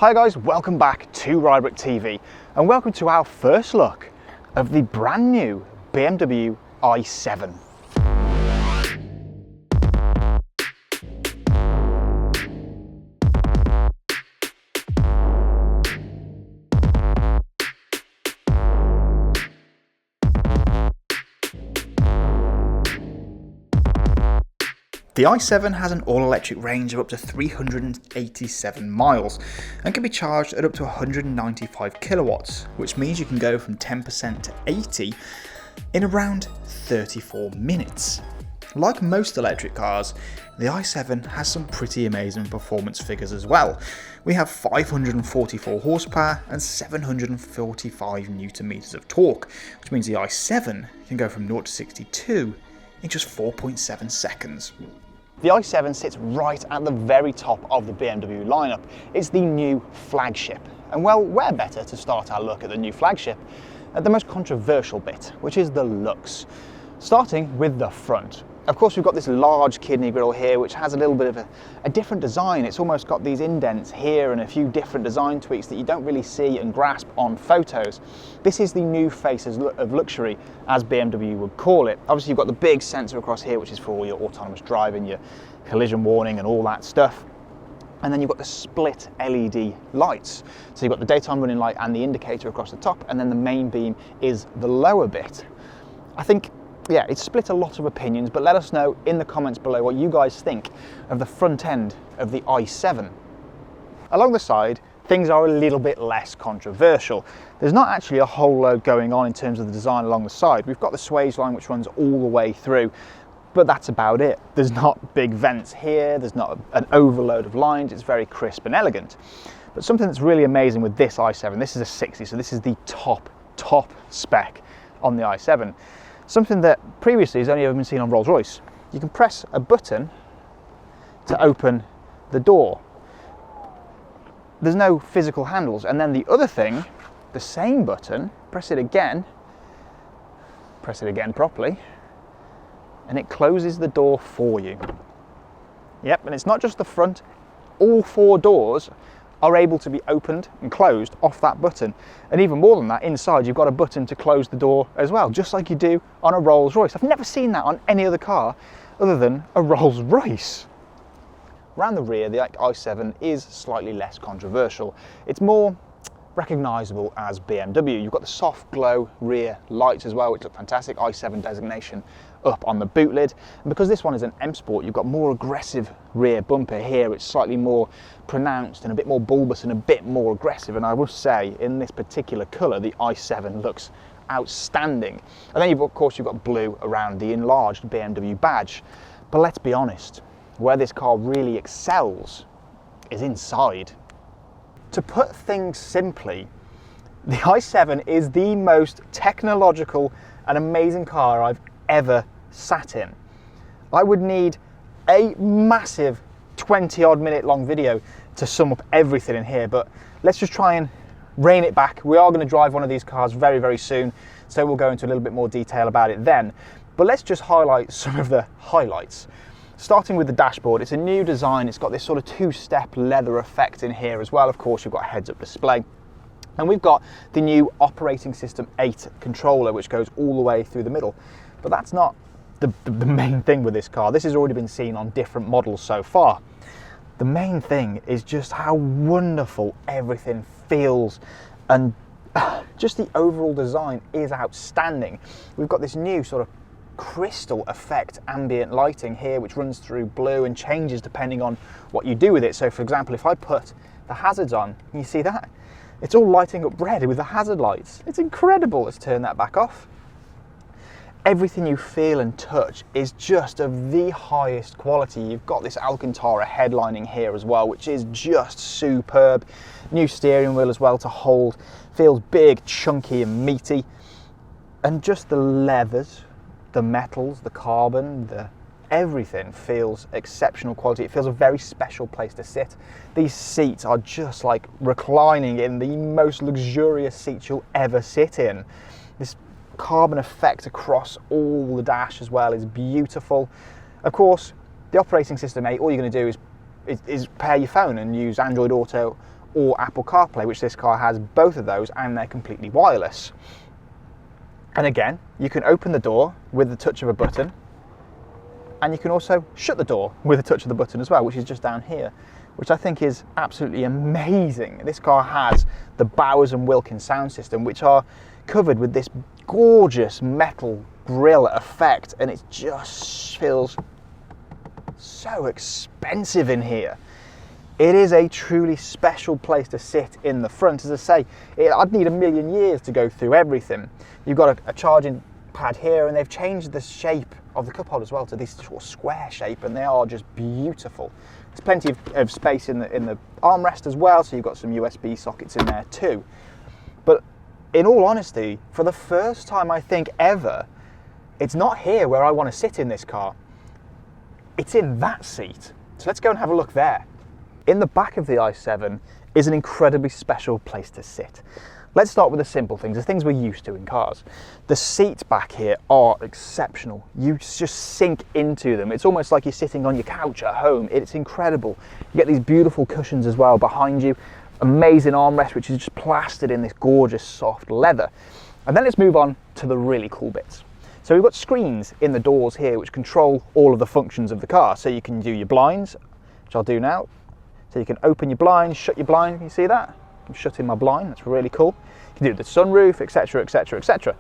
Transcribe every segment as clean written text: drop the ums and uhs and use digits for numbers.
Hi guys, welcome back to Rybrook TV and welcome to our first look of the brand new BMW i7. The i7 has an all-electric range of up to 387 miles and can be charged at up to 195 kilowatts, which means you can go from 10% to 80 in around 34 minutes. Like most electric cars, the i7 has some pretty amazing performance figures as well. We have 544 horsepower and 745 newton meters of torque, which means the i7 can go from 0 to 62 in just 4.7 seconds. The i7 sits right at the very top of the BMW lineup. It's the new flagship. And well, where better to start our look at the new flagship at the most controversial bit, which is the looks. Starting with the front. Of course, we've got this large kidney grille here, which has a little bit of a different design. It's almost got these indents here and a few different design tweaks that you don't really see and grasp on photos. This is the new face of luxury, as BMW would call it. Obviously, you've got the big sensor across here, which is for all your autonomous driving, your collision warning and all that stuff. And then you've got the split LED lights. So you've got the daytime running light and the indicator across the top, and then the main beam is the lower bit. I think, yeah, it's split a lot of opinions, but let us know in the comments below what you guys think of the front end of the i7. Along the side, things are a little bit less controversial. There's not actually a whole load going on in terms of the design along the side. We've got the swage line which runs all the way through, but that's about it. There's not big vents here, there's not an overload of lines, it's very crisp and elegant. But something that's really amazing with this i7, this is a 60, so this is the top spec on the i7. Something that previously has only ever been seen on Rolls-Royce. You can press a button to open the door. There's no physical handles. And then the other thing, the same button, press it again properly, and it closes the door for you. Yep, and it's not just the front, all four doors are able to be opened and closed off that button. And even more than that, inside you've got a button to close the door as well, just like you do on a Rolls-Royce. I've never seen that on any other car other than a Rolls-Royce. Around the rear, the i7 is slightly less controversial. It's more recognisable as BMW. You've got the soft glow rear lights as well, which look fantastic. i7 designation up on the boot lid. And because this one is an M Sport, you've got more aggressive rear bumper here. It's slightly more pronounced and a bit more bulbous and a bit more aggressive. And I will say, in this particular colour, the i7 looks outstanding. And then of course you've got blue around the enlarged BMW badge. But let's be honest, where this car really excels is inside. To put things simply, the i7 is the most technological and amazing car I've ever sat in. I would need a massive 20-odd minute long video to sum up everything in here, but let's just try and rein it back. We are going to drive one of these cars very, very soon, so we'll go into a little bit more detail about it then. But let's just highlight some of the highlights. Starting with the dashboard, it's a new design. It's got this sort of two-step leather effect in here as well. Of course, you've got a heads-up display. And we've got the new Operating System 8 controller, which goes all the way through the middle. But that's not the main thing with this car. This has already been seen on different models so far. The main thing is just how wonderful everything feels, and just the overall design is outstanding. We've got this new sort of crystal effect ambient lighting here, which runs through blue and changes depending on what you do with it. So for example, if I put the hazards on, you see that? It's all lighting up red with the hazard lights. It's incredible. Let's turn that back off. Everything you feel and touch is just of the highest quality. You've got this Alcantara headlining here as well, which is just superb. New steering wheel as well to hold. Feels big, chunky and meaty. And just the leathers, the metals, the carbon, everything feels exceptional quality. It feels a very special place to sit. These seats are just like reclining in the most luxurious seats you'll ever sit in. This carbon effect across all the dash as well is beautiful. Of course, the Operating System 8, all you're going to do is pair your phone and use Android Auto or Apple CarPlay, which this car has both of those, and they're completely wireless. And again, you can open the door with the touch of a button, and you can also shut the door with a touch of the button as well, which is just down here, which I think is absolutely amazing. This car has the Bowers & Wilkins sound system, which are covered with this gorgeous metal grille effect, and it just feels so expensive in here. It is a truly special place to sit in the front. As I say, I'd need a million years to go through everything. You've got a charging pad here, and they've changed the shape of the cup holder as well to this sort of square shape, and they are just beautiful. There's plenty of space in the armrest as well, so you've got some USB sockets in there too. But in all honesty, for the first time I think ever, it's not here where I want to sit in this car. It's in that seat. So let's go and have a look there. In the back of the i7 is an incredibly special place to sit. Let's start with the simple things, the things we're used to in cars. The seats back here are exceptional. You just sink into them. It's almost like you're sitting on your couch at home. It's incredible. You get these beautiful cushions as well behind you. Amazing armrest, which is just plastered in this gorgeous soft leather. And then let's move on to the really cool bits. So we've got screens in the doors here which control all of the functions of the car. So you can do your blinds, which I'll do now. So you can open your blinds, shut your blind. Can you see that? I'm shutting my blind. That's really cool. You can do the sunroof, etc., etc., etc.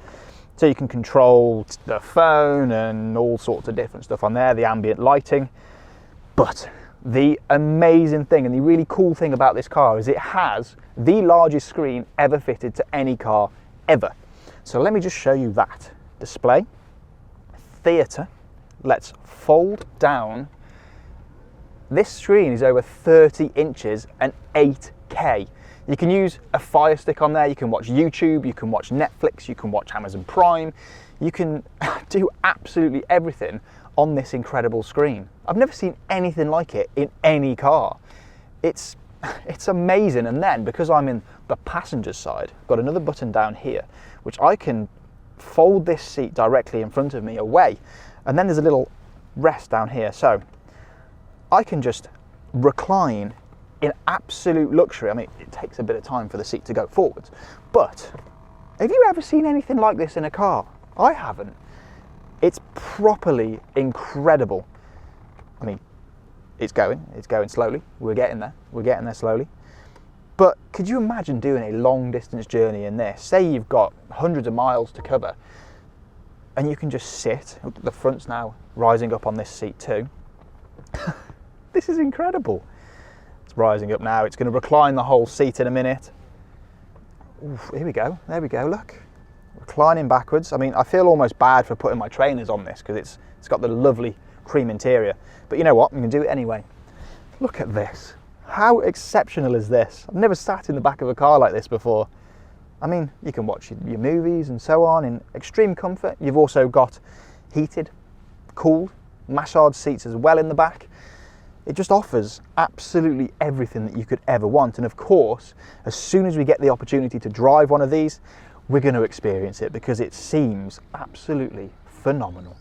So you can control the phone and all sorts of different stuff on there, the ambient lighting. But the amazing thing and the really cool thing about this car is it has the largest screen ever fitted to any car ever. So let me just show you that. Display, theatre, let's fold down. This screen is over 30 inches and 8K. You can use a Fire Stick on there, you can watch YouTube, you can watch Netflix, you can watch Amazon Prime, you can do absolutely everything on this incredible screen. I've never seen anything like it in any car. It's amazing. And then because I'm in the passenger side, I've got another button down here, which I can fold this seat directly in front of me away. And then there's a little rest down here. So I can just recline in absolute luxury. I mean, it takes a bit of time for the seat to go forwards, but have you ever seen anything like this in a car? I haven't. It's properly incredible. I mean, it's going slowly. We're getting there slowly. But could you imagine doing a long distance journey in this? Say you've got hundreds of miles to cover and you can just sit. The front's now rising up on this seat too. This is incredible. It's rising up now. It's going to recline the whole seat in a minute. Oof, here we go. There we go. Look, reclining backwards. I mean, I feel almost bad for putting my trainers on this because it's got the lovely cream interior. But you know what? I'm going to do it anyway. Look at this. How exceptional is this? I've never sat in the back of a car like this before. I mean, you can watch your movies and so on in extreme comfort. You've also got heated, cooled, massage seats as well in the back. It just offers absolutely everything that you could ever want. And of course, as soon as we get the opportunity to drive one of these, we're going to experience it because it seems absolutely phenomenal.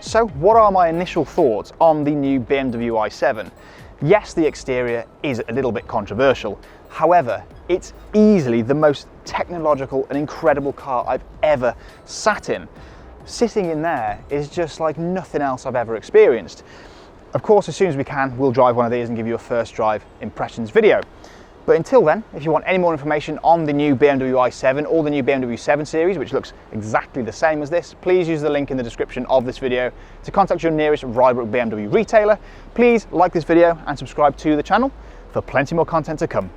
So what are my initial thoughts on the new BMW i7? Yes, the exterior is a little bit controversial. However, it's easily the most technological and incredible car I've ever sat in. Sitting in there is just like nothing else I've ever experienced. Of course, as soon as we can, we'll drive one of these and give you a first drive impressions video. But until then, if you want any more information on the new BMW i7 or the new BMW 7 Series, which looks exactly the same as this, please use the link in the description of this video to contact your nearest Rybrook BMW retailer. Please like this video and subscribe to the channel for plenty more content to come.